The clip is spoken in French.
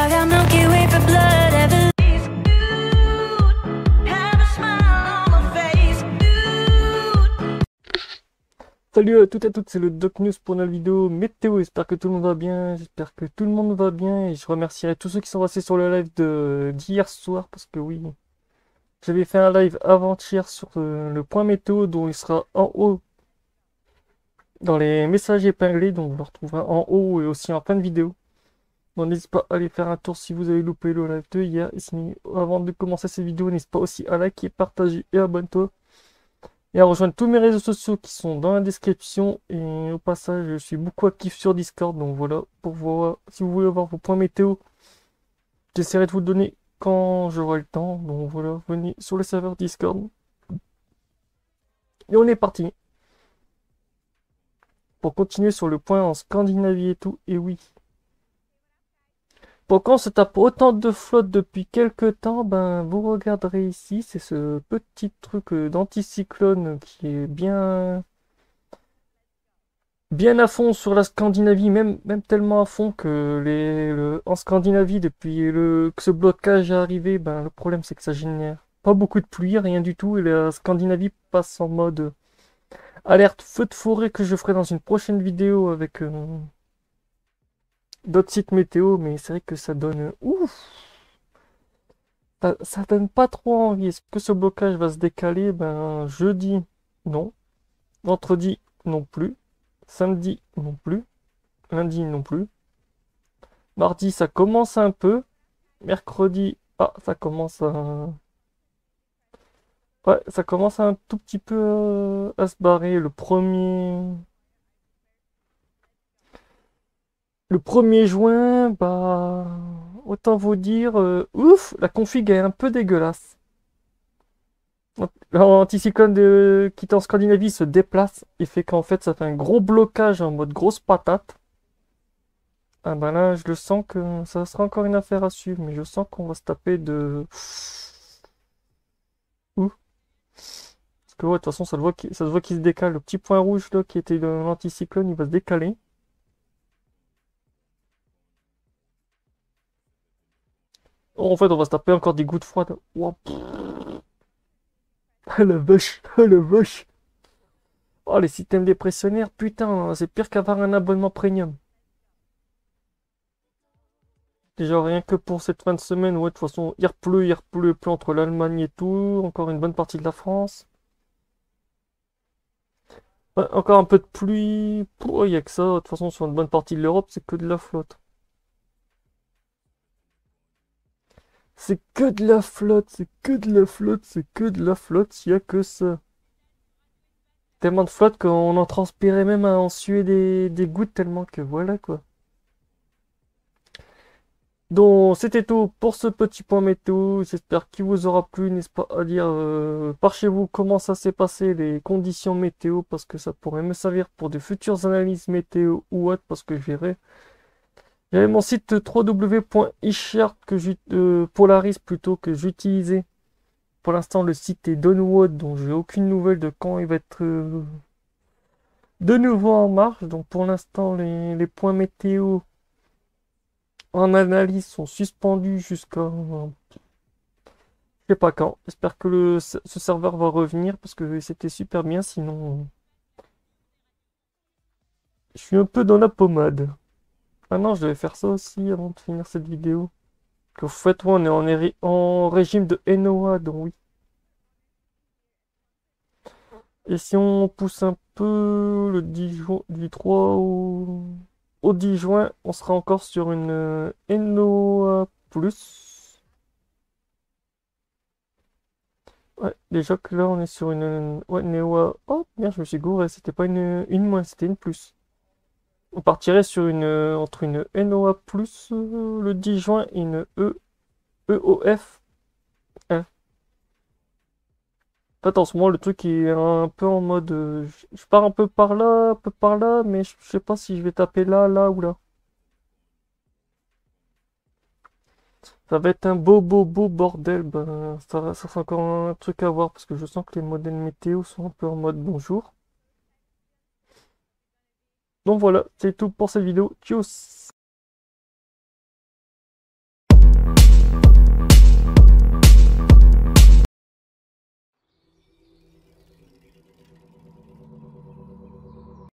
I got Milky Way for blood. Everything's good. Have a smile on my face. Good. Salut à toutes et à toutes, c'est le Doc News pour notre vidéo météo. J'espère que tout le monde va bien, j'espère que tout le monde va bien. Et je remercierai tous ceux qui sont restés sur le live d'hier soir parce que oui, j'avais fait un live avant-hier sur le point météo dont il sera en haut dans les messages épinglés. Donc vous le retrouverez en haut et aussi en fin de vidéo. Donc n'hésitez pas à aller faire un tour si vous avez loupé le live de hier. Et sinon, avant de commencer cette vidéo, n'hésite pas aussi à liker, partager et abonne-toi. Et à rejoindre tous mes réseaux sociaux qui sont dans la description. Et au passage, je suis beaucoup actif sur Discord. Donc voilà, pour voir si vous voulez avoir vos points météo, j'essaierai de vous le donner quand j'aurai le temps. Donc voilà, venez sur le serveur Discord. Et on est parti. Pour continuer sur le point en Scandinavie et tout. Et oui. Pour quand on se tape autant de flotte depuis quelques temps, ben vous regarderez ici, c'est ce petit truc d'anticyclone qui est bien à fond sur la Scandinavie, même tellement à fond que en Scandinavie, depuis que ce blocage est arrivé, ben le problème c'est que ça génère pas beaucoup de pluie, rien du tout, et la Scandinavie passe en mode alerte feu de forêt que je ferai dans une prochaine vidéo avec d'autres sites météo, mais c'est vrai que ça donne ouf. Ça donne pas trop envie. Est-ce que ce blocage va se décaler? Ben, jeudi, non. Vendredi, non plus. Samedi, non plus. Lundi, non plus. Mardi, ça commence un peu. Mercredi, ça commence à... Ouais, ça commence un tout petit peu à se barrer. Le premier juin, bah... Autant vous dire, ouf, la config est un peu dégueulasse. L'anticyclone qui est en Scandinavie se déplace et fait qu'en fait ça fait un gros blocage en mode grosse patate. Ah ben là je le sens que ça sera encore une affaire à suivre, mais je sens qu'on va se taper de... Ouh. Parce que ouais, de toute façon ça se voit qu'il se décale. Le petit point rouge là qui était de l'anticyclone il va se décaler. Oh, en fait on va se taper encore des gouttes froides. Ouah, ah la vache, ah la vache. Oh les systèmes dépressionnaires, putain, c'est pire qu'avoir un abonnement premium. Déjà, rien que pour cette fin de semaine, ouais, de toute façon, il pleut entre l'Allemagne et tout, encore une bonne partie de la France. Ouais, encore un peu de pluie, il n'y a que ça, de toute façon, sur une bonne partie de l'Europe, c'est que de la flotte. C'est que de la flotte, c'est que de la flotte, c'est que de la flotte, il n'y a que ça. Tellement de flotte qu'on en transpirait même à en suer des gouttes, tellement que voilà quoi. Donc c'était tout pour ce petit point météo. J'espère qu'il vous aura plu. N'hésitez pas à dire par chez vous comment ça s'est passé, les conditions météo, parce que ça pourrait me servir pour de futures analyses météo ou autre, parce que je verrai. J'avais mon site www.ichart Polaris plutôt que j'utilisais. Pour l'instant le site est Downwood, donc j'ai aucune nouvelle de quand il va être de nouveau en marche. Donc pour l'instant les points météo en analyse sont suspendus jusqu'à je sais pas quand. J'espère que ce serveur va revenir parce que c'était super bien. Sinon, je suis un peu dans la pommade. Ah non, je devais faire ça aussi avant de finir cette vidéo. En fait, ouais, on est en régime de NOA, donc oui. Et si on pousse un peu le 10 juin, du 3 au 10 juin, on sera encore sur une NOA+. Ouais, déjà que là on est sur une ouais, NOA. Oh bien, je me suis gouré, c'était pas une moins, c'était une plus. On partirait sur entre une NOA plus le 10 juin et une EOF. F. En fait, en ce moment, le truc est un peu en mode. Je pars un peu par là, mais je sais pas si je vais taper là, là ou là. Ça va être un beau bordel. Ben, ça sera encore un truc à voir parce que je sens que les modèles météo sont un peu en mode bonjour. Donc voilà, c'est tout pour cette vidéo. Tchuss!